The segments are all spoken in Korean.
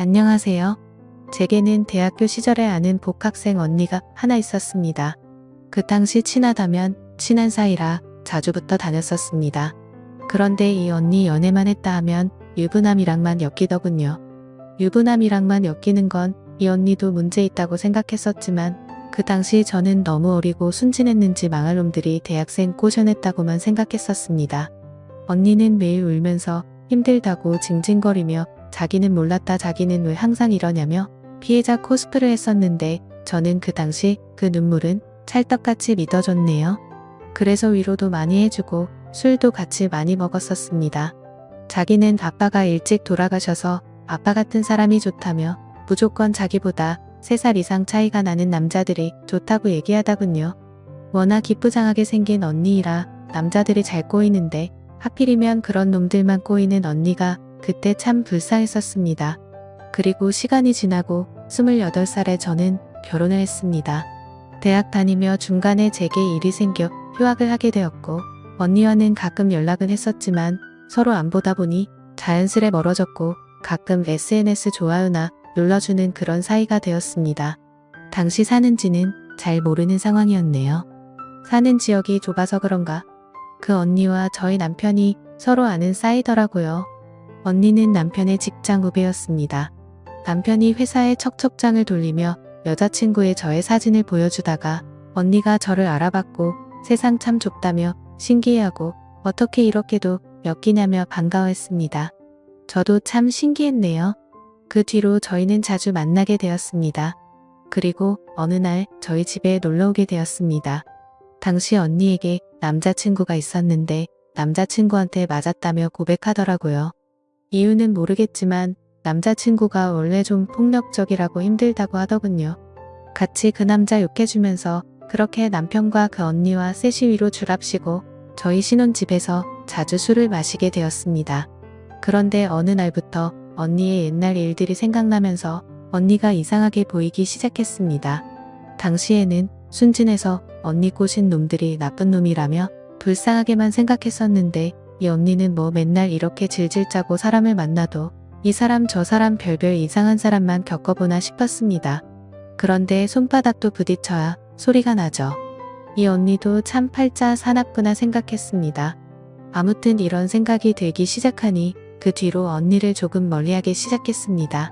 안녕하세요. 제게는 대학교 시절에 아는 복학생 언니가 하나 있었습니다. 그 당시 친하다면 친한 사이라 자주 붙어 다녔었습니다. 그런데 이 언니 연애만 했다 하면 유부남이랑만 엮이더군요. 유부남이랑만 엮이는 건 이 언니도 문제 있다고 생각했었지만 그 당시 저는 너무 어리고 순진했는지 망할 놈들이 대학생 꼬셔냈다고만 생각했었습니다. 언니는 매일 울면서 힘들다고 징징거리며 자기는 몰랐다, 자기는 왜 항상 이러냐며 피해자 코스프레를 했었는데 저는 그 당시 그 눈물은 찰떡같이 믿어줬네요. 그래서 위로도 많이 해주고 술도 같이 많이 먹었었습니다. 자기는 아빠가 일찍 돌아가셔서 아빠 같은 사람이 좋다며 무조건 자기보다 3살 이상 차이가 나는 남자들이 좋다고 얘기하다군요. 워낙 기쁘장하게 생긴 언니이라 남자들이 잘 꼬이는데 하필이면 그런 놈들만 꼬이는 언니가 그때 참 불쌍했었습니다. 그리고 시간이 지나고 28살에 저는 결혼을 했습니다. 대학 다니며 중간에 제게 일이 생겨 휴학을 하게 되었고 언니와는 가끔 연락은 했었지만 서로 안 보다 보니 자연스레 멀어졌고 가끔 SNS 좋아요나 눌러주는 그런 사이가 되었습니다. 당시 사는지는 잘 모르는 상황이었네요. 사는 지역이 좁아서 그런가 그 언니와 저희 남편이 서로 아는 사이더라고요. 언니는 남편의 직장 후배였습니다. 남편이 회사에 척척장을 돌리며 여자친구의 저의 사진을 보여주다가 언니가 저를 알아봤고 세상 참 좁다며 신기해하고 어떻게 이렇게도 엮이냐며 반가워했습니다. 저도 참 신기했네요. 그 뒤로 저희는 자주 만나게 되었습니다. 그리고 어느 날 저희 집에 놀러 오게 되었습니다. 당시 언니에게 남자친구가 있었는데 남자친구한테 맞았다며 고백하더라고요. 이유는 모르겠지만 남자친구가 원래 좀 폭력적이라고 힘들다고 하더군요. 같이 그 남자 욕해주면서 그렇게 남편과 그 언니와 셋이 위로 줄합시고 저희 신혼집에서 자주 술을 마시게 되었습니다. 그런데 어느 날부터 언니의 옛날 일들이 생각나면서 언니가 이상하게 보이기 시작했습니다. 당시에는 순진해서 언니 꼬신 놈들이 나쁜 놈이라며 불쌍하게만 생각했었는데 이 언니는 뭐 맨날 이렇게 질질 짜고 사람을 만나도 이 사람 저 사람 별별 이상한 사람만 겪어보나 싶었습니다. 그런데 손바닥도 부딪혀야 소리가 나죠. 이 언니도 참 팔자 사납구나 생각했습니다. 아무튼 이런 생각이 들기 시작하니 그 뒤로 언니를 조금 멀리하기 시작했습니다.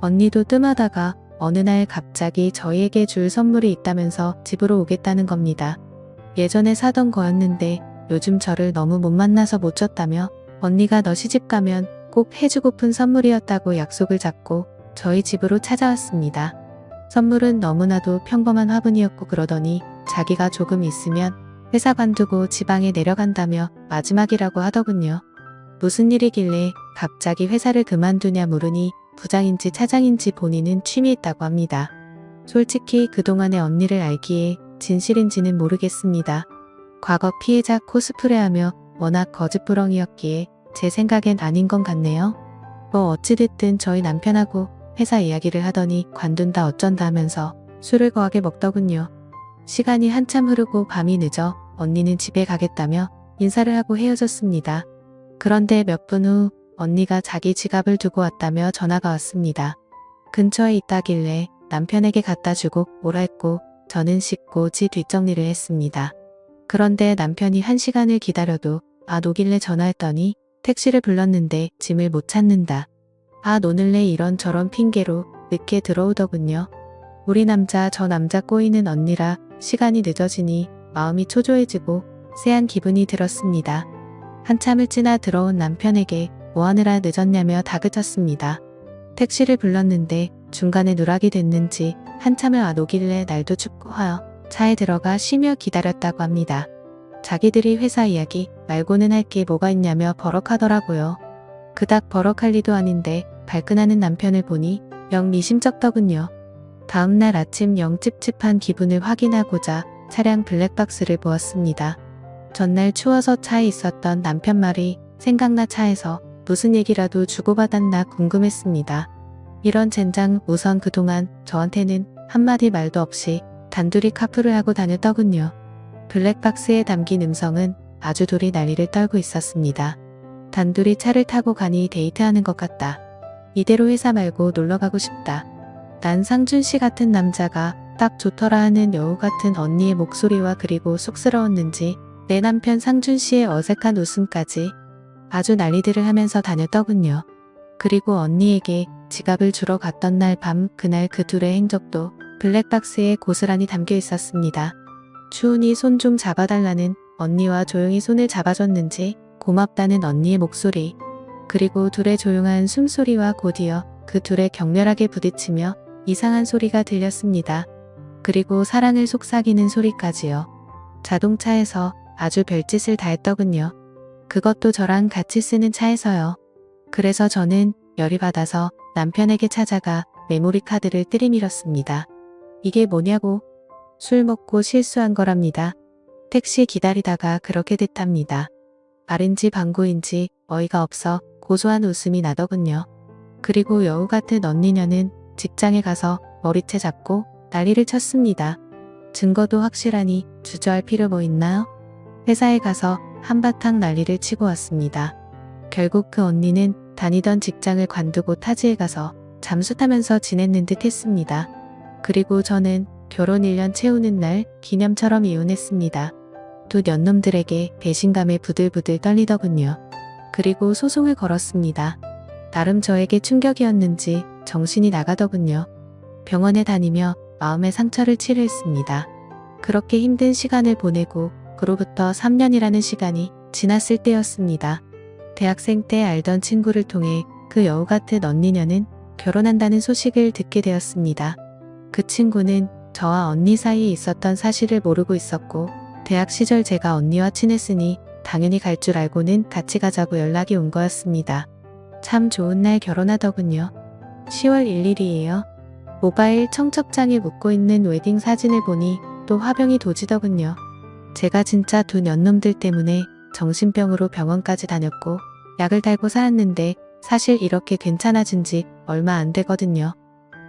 언니도 뜸하다가 어느 날 갑자기 저희에게 줄 선물이 있다면서 집으로 오겠다는 겁니다. 예전에 사던 거였는데 요즘 저를 너무 못 만나서 못 줬다며 언니가 너 시집 가면 꼭 해주고픈 선물이었다고 약속을 잡고 저희 집으로 찾아왔습니다. 선물은 너무나도 평범한 화분이었고 그러더니 자기가 조금 있으면 회사 관두고 지방에 내려간다며 마지막이라고 하더군요. 무슨 일이길래 갑자기 회사를 그만두냐 물으니 부장인지 차장인지 본인은 취미 있다고 합니다. 솔직히 그동안의 언니를 알기에 진실인지는 모르겠습니다. 과거 피해자 코스프레하며 워낙 거짓부렁이었기에 제 생각엔 아닌 건 같네요. 뭐 어찌됐든 저희 남편하고 회사 이야기를 하더니 관둔다 어쩐다 하면서 술을 거하게 먹더군요. 시간이 한참 흐르고 밤이 늦어 언니는 집에 가겠다며 인사를 하고 헤어졌습니다. 그런데 몇 분 후 언니가 자기 지갑을 두고 왔다며 전화가 왔습니다. 근처에 있다길래 남편에게 갖다 주고 오라 했고 저는 씻고 지 뒷정리를 했습니다. 그런데 남편이 1시간을 기다려도 안 오길래 전화했더니 택시를 불렀는데 짐을 못 찾는다. 노늘래 이런저런 핑계로 늦게 들어오더군요. 우리 남자 저 남자 꼬이는 언니라 시간이 늦어지니 마음이 초조해지고 쎄한 기분이 들었습니다. 한참을 지나 들어온 남편에게 뭐하느라 늦었냐며 다그쳤습니다. 택시를 불렀는데 중간에 누락이 됐는지 한참을 안 오길래 날도 춥고 하여 차에 들어가 쉬며 기다렸다고 합니다. 자기들이 회사 이야기 말고는 할 게 뭐가 있냐며 버럭하더라고요. 그닥 버럭할 리도 아닌데 발끈하는 남편을 보니 영 미심쩍더군요. 다음날 아침 영 찝찝한 기분을 확인하고자 차량 블랙박스를 보았습니다. 전날 추워서 차에 있었던 남편 말이 생각나 차에서 무슨 얘기라도 주고받았나 궁금했습니다. 이런 젠장 우선 그동안 저한테는 한마디 말도 없이 단둘이 카풀을 하고 다녔더군요. 블랙박스에 담긴 음성은 아주 둘이 난리를 떨고 있었습니다. 단둘이 차를 타고 가니 데이트하는 것 같다. 이대로 회사 말고 놀러 가고 싶다. 난 상준 씨 같은 남자가 딱 좋더라 하는 여우 같은 언니의 목소리와 그리고 쑥스러웠는지 내 남편 상준 씨의 어색한 웃음까지 아주 난리들을 하면서 다녔더군요. 그리고 언니에게 지갑을 주러 갔던 날 밤 그날 그 둘의 행적도 블랙박스에 고스란히 담겨 있었습니다. 추운이 손 좀 잡아달라는 언니와 조용히 손을 잡아줬는지 고맙다는 언니의 목소리, 그리고 둘의 조용한 숨소리와 곧이어 그 둘의 격렬하게 부딪히며 이상한 소리가 들렸습니다. 그리고 사랑을 속삭이는 소리까지요. 자동차에서 아주 별짓을 다 했더군요. 그것도 저랑 같이 쓰는 차에서요. 그래서 저는 열이 받아서 남편에게 찾아가 메모리 카드를 들이밀었습니다. 이게 뭐냐고. 술 먹고 실수한 거랍니다. 택시 기다리다가 그렇게 됐답니다. 말인지 방구인지 어이가 없어 고소한 웃음이 나더군요. 그리고 여우 같은 언니녀는 직장에 가서 머리채 잡고 난리를 쳤습니다. 증거도 확실하니 주저할 필요 뭐 있나요? 회사에 가서 한바탕 난리를 치고 왔습니다. 결국 그 언니는 다니던 직장을 관두고 타지에 가서 잠수 타면서 지냈는 듯 했습니다. 그리고 저는 결혼 1년 채우는 날 기념처럼 이혼했습니다. 두 년놈들에게 배신감에 부들부들 떨리더군요. 그리고 소송을 걸었습니다. 나름 저에게 충격이었는지 정신이 나가더군요. 병원에 다니며 마음의 상처를 치료했습니다. 그렇게 힘든 시간을 보내고 그로부터 3년이라는 시간이 지났을 때였습니다. 대학생 때 알던 친구를 통해 그 여우 같은 언니녀는 결혼한다는 소식을 듣게 되었습니다. 그 친구는 저와 언니 사이에 있었던 사실을 모르고 있었고 대학 시절 제가 언니와 친했으니 당연히 갈 줄 알고는 같이 가자고 연락이 온 거였습니다. 참 좋은 날 결혼하더군요. 10월 1일이에요. 모바일 청첩장에 묻고 있는 웨딩 사진을 보니 또 화병이 도지더군요. 제가 진짜 두 년놈들 때문에 정신병으로 병원까지 다녔고 약을 달고 살았는데 사실 이렇게 괜찮아진 지 얼마 안 되거든요.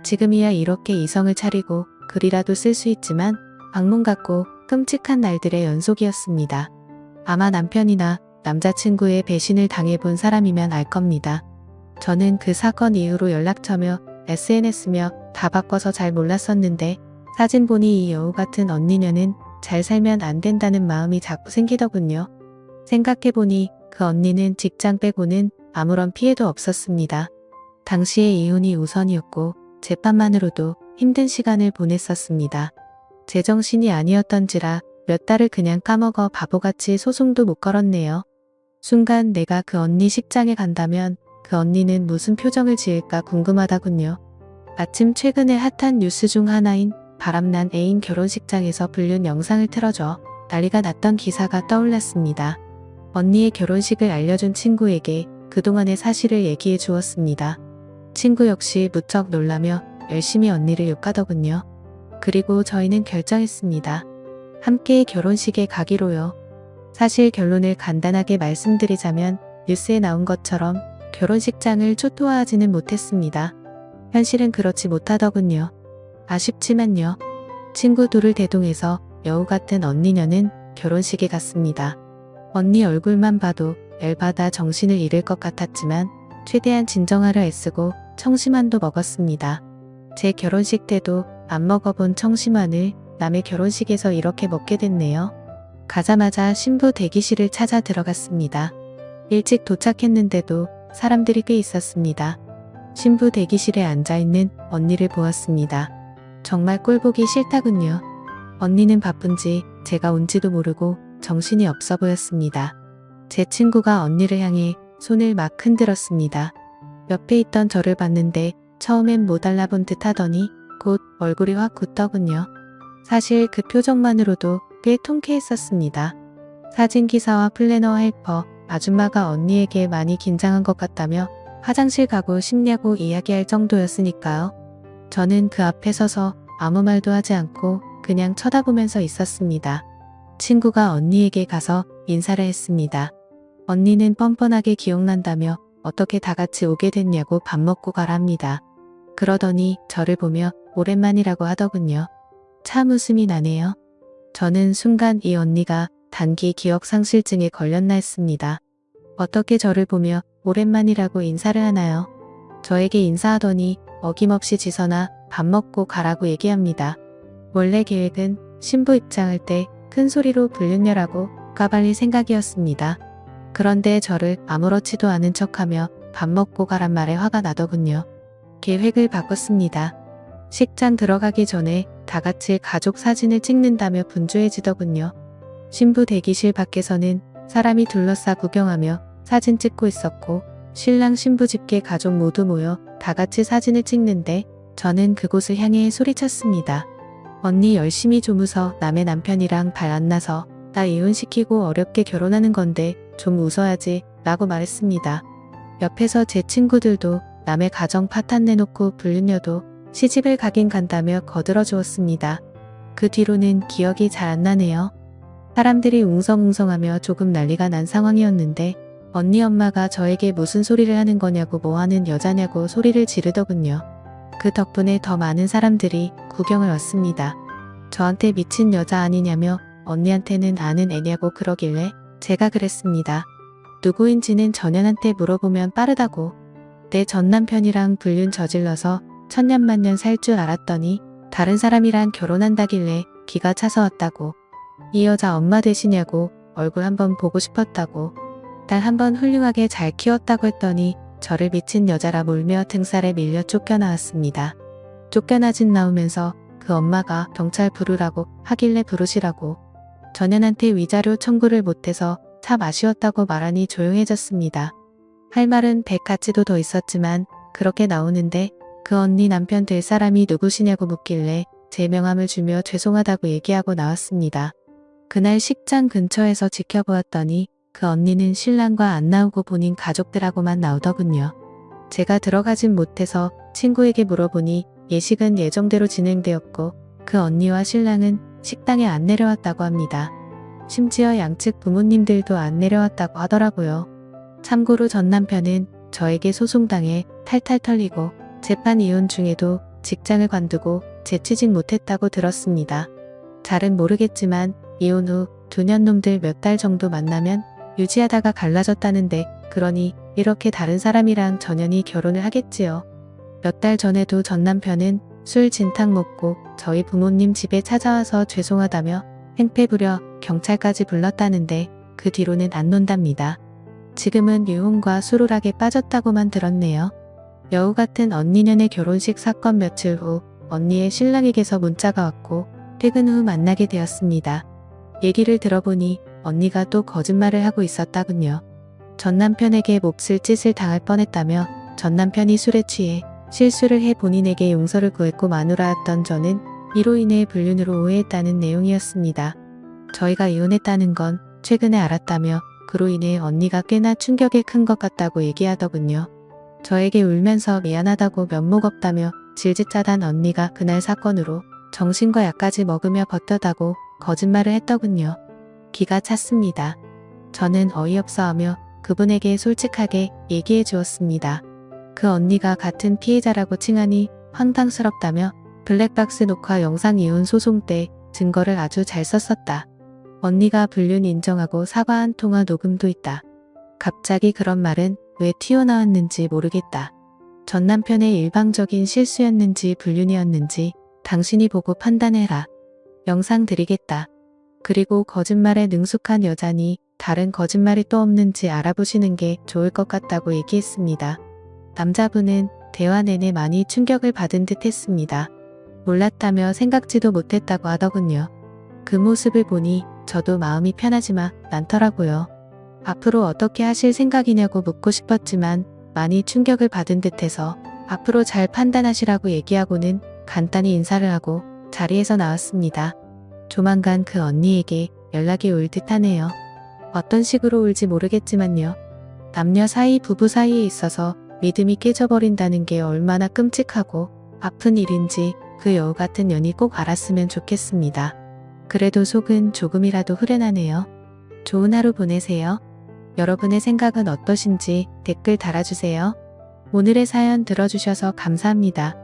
지금이야 이렇게 이성을 차리고 글이라도 쓸 수 있지만 악몽 같고 끔찍한 날들의 연속이었습니다. 아마 남편이나 남자친구의 배신을 당해본 사람이면 알 겁니다. 저는 그 사건 이후로 연락처며 SNS며 다 바꿔서 잘 몰랐었는데 사진 보니 이 여우 같은 언니녀는 잘 살면 안 된다는 마음이 자꾸 생기더군요. 생각해보니 그 언니는 직장 빼고는 아무런 피해도 없었습니다. 당시에 이혼이 우선이었고 재판만으로도 힘든 시간을 보냈었습니다. 제정신이 아니었던지라 몇 달을 그냥 까먹어 바보같이 소송도 못 걸었네요. 순간 내가 그 언니 식장에 간다면 그 언니는 무슨 표정을 지을까 궁금하다군요. 마침 최근에 핫한 뉴스 중 하나인 바람난 애인 결혼식장에서 불륜 영상을 틀어줘 난리가 났던 기사가 떠올랐습니다. 언니의 결혼식을 알려준 친구에게 그동안의 사실을 얘기해 주었습니다. 친구 역시 무척 놀라며 열심히 언니를 욕하더군요. 그리고 저희는 결정했습니다. 함께 결혼식에 가기로요. 사실 결론을 간단하게 말씀드리자면 뉴스에 나온 것처럼 결혼식장을 초토화하지는 못했습니다. 현실은 그렇지 못하더군요. 아쉽지만요. 친구 둘을 대동해서 여우 같은 언니녀는 결혼식에 갔습니다. 언니 얼굴만 봐도 열받아 정신을 잃을 것 같았지만 최대한 진정하려 애쓰고 청심환도 먹었습니다. 제 결혼식 때도 안 먹어본 청심환을 남의 결혼식에서 이렇게 먹게 됐네요. 가자마자 신부 대기실을 찾아 들어갔습니다. 일찍 도착했는데도 사람들이 꽤 있었습니다. 신부 대기실에 앉아있는 언니를 보았습니다. 정말 꼴보기 싫다군요. 언니는 바쁜지 제가 온지도 모르고 정신이 없어 보였습니다. 제 친구가 언니를 향해 손을 막 흔들었습니다. 옆에 있던 저를 봤는데 처음엔 못 알아본 듯 하더니 곧 얼굴이 확 굳더군요. 사실 그 표정만으로도 꽤 통쾌했었습니다. 사진기사와 플래너 헬퍼, 아줌마가 언니에게 많이 긴장한 것 같다며 화장실 가고 싶냐고 이야기할 정도였으니까요. 저는 그 앞에 서서 아무 말도 하지 않고 그냥 쳐다보면서 있었습니다. 친구가 언니에게 가서 인사를 했습니다. 언니는 뻔뻔하게 기억난다며 어떻게 다 같이 오게 됐냐고 밥 먹고 가랍니다. 그러더니 저를 보며 오랜만이라고 하더군요. 참 웃음이 나네요. 저는 순간 이 언니가 단기 기억상실증에 걸렸나 했습니다. 어떻게 저를 보며 오랜만이라고 인사를 하나요? 저에게 인사하더니 어김없이 지선아 밥 먹고 가라고 얘기합니다. 원래 계획은 신부 입장할 때 큰 소리로 불륜녀라고 까발릴 생각이었습니다. 그런데 저를 아무렇지도 않은 척하며 밥 먹고 가란 말에 화가 나더군요. 계획을 바꿨습니다. 식장 들어가기 전에 다 같이 가족 사진을 찍는다며 분주해지더군요. 신부 대기실 밖에서는 사람이 둘러싸 구경하며 사진 찍고 있었고 신랑 신부 집계 가족 모두 모여 다 같이 사진을 찍는데 저는 그곳을 향해 소리쳤습니다. 언니 열심히 조무서 남의 남편이랑 발 안 나서 나 이혼시키고 어렵게 결혼하는 건데 좀 웃어야지 라고 말했습니다. 옆에서 제 친구들도 남의 가정 파탄 내놓고 불륜녀도 시집을 가긴 간다며 거들어 주었습니다. 그 뒤로는 기억이 잘 안 나네요. 사람들이 웅성웅성하며 조금 난리가 난 상황이었는데 언니 엄마가 저에게 무슨 소리를 하는 거냐고 뭐 하는 여자냐고 소리를 지르더군요. 그 덕분에 더 많은 사람들이 구경을 왔습니다. 저한테 미친 여자 아니냐며 언니한테는 아는 애냐고 그러길래 제가 그랬습니다. 누구인지는 전현한테 물어보면 빠르다고. 내 전남편이랑 불륜 저질러서 천년만년 살 줄 알았더니 다른 사람이랑 결혼한다길래 기가 차서 왔다고. 이 여자 엄마 되시냐고 얼굴 한번 보고 싶었다고. 딸 한번 훌륭하게 잘 키웠다고 했더니 저를 미친 여자라 몰며 등살에 밀려 쫓겨나왔습니다. 쫓겨나진 나오면서 그 엄마가 경찰 부르라고 하길래 부르시라고. 전현한테 위자료 청구를 못해서 참 아쉬웠다고 말하니 조용해졌습니다. 할 말은 100가지도 더 있었지만 그렇게 나오는데 그 언니 남편 될 사람이 누구시냐고 묻길래 제 명함을 주며 죄송하다고 얘기하고 나왔습니다. 그날 식장 근처에서 지켜보았더니 그 언니는 신랑과 안 나오고 본인 가족들하고만 나오더군요. 제가 들어가진 못해서 친구에게 물어보니 예식은 예정대로 진행되었고 그 언니와 신랑은 식당에 안 내려왔다고 합니다. 심지어 양측 부모님들도 안 내려왔다고 하더라고요. 참고로 전 남편은 저에게 소송당해 탈탈 털리고 재판 이혼 중에도 직장을 관두고 재취직 못했다고 들었습니다. 잘은 모르겠지만 이혼 후 2년 놈들 몇 달 정도 만나면 유지하다가 갈라졌다는데 그러니 이렇게 다른 사람이랑 전현이 결혼을 하겠지요. 몇 달 전에도 전 남편은 술 진탕 먹고 저희 부모님 집에 찾아와서 죄송하다며 행패 부려 경찰까지 불렀다는데 그 뒤로는 안 논답니다. 지금은 유흥과 수루락에 빠졌다고만 들었네요. 여우 같은 언니년의 결혼식 사건 며칠 후 언니의 신랑에게서 문자가 왔고 퇴근 후 만나게 되었습니다. 얘기를 들어보니 언니가 또 거짓말을 하고 있었다군요. 전 남편에게 몹쓸 짓을 당할 뻔했다며 전 남편이 술에 취해 실수를 해 본인에게 용서를 구했고 마누라였던 저는 이로 인해 불륜으로 오해했다는 내용이었습니다. 저희가 이혼했다는 건 최근에 알았다며 그로 인해 언니가 꽤나 충격이 큰 것 같다고 얘기하더군요. 저에게 울면서 미안하다고 면목 없다며 질질 짜단 언니가 그날 사건으로 정신과 약까지 먹으며 버텼다고 거짓말을 했더군요. 기가 찼습니다. 저는 어이없어하며 그분에게 솔직하게 얘기해 주었습니다. 그 언니가 같은 피해자라고 칭하니 황당스럽다며 블랙박스 녹화 영상 이혼 소송 때 증거를 아주 잘 썼었다. 언니가 불륜 인정하고 사과한 통화 녹음도 있다. 갑자기 그런 말은 왜 튀어나왔는지 모르겠다. 전 남편의 일방적인 실수였는지 불륜이었는지 당신이 보고 판단해라. 영상 드리겠다. 그리고 거짓말에 능숙한 여자니 다른 거짓말이 또 없는지 알아보시는 게 좋을 것 같다고 얘기했습니다. 남자분은 대화 내내 많이 충격을 받은 듯 했습니다. 몰랐다며 생각지도 못했다고 하더군요. 그 모습을 보니 저도 마음이 편하지만 않더라고요. 앞으로 어떻게 하실 생각이냐고 묻고 싶었지만 많이 충격을 받은 듯해서 앞으로 잘 판단하시라고 얘기하고는 간단히 인사를 하고 자리에서 나왔습니다. 조만간 그 언니에게 연락이 올 듯하네요. 어떤 식으로 올지 모르겠지만요. 남녀 사이, 부부 사이에 있어서 믿음이 깨져버린다는 게 얼마나 끔찍하고 아픈 일인지 그 여우 같은 년이 꼭 알았으면 좋겠습니다. 그래도 속은 조금이라도 후련하네요. 좋은 하루 보내세요. 여러분의 생각은 어떠신지 댓글 달아주세요. 오늘의 사연 들어주셔서 감사합니다.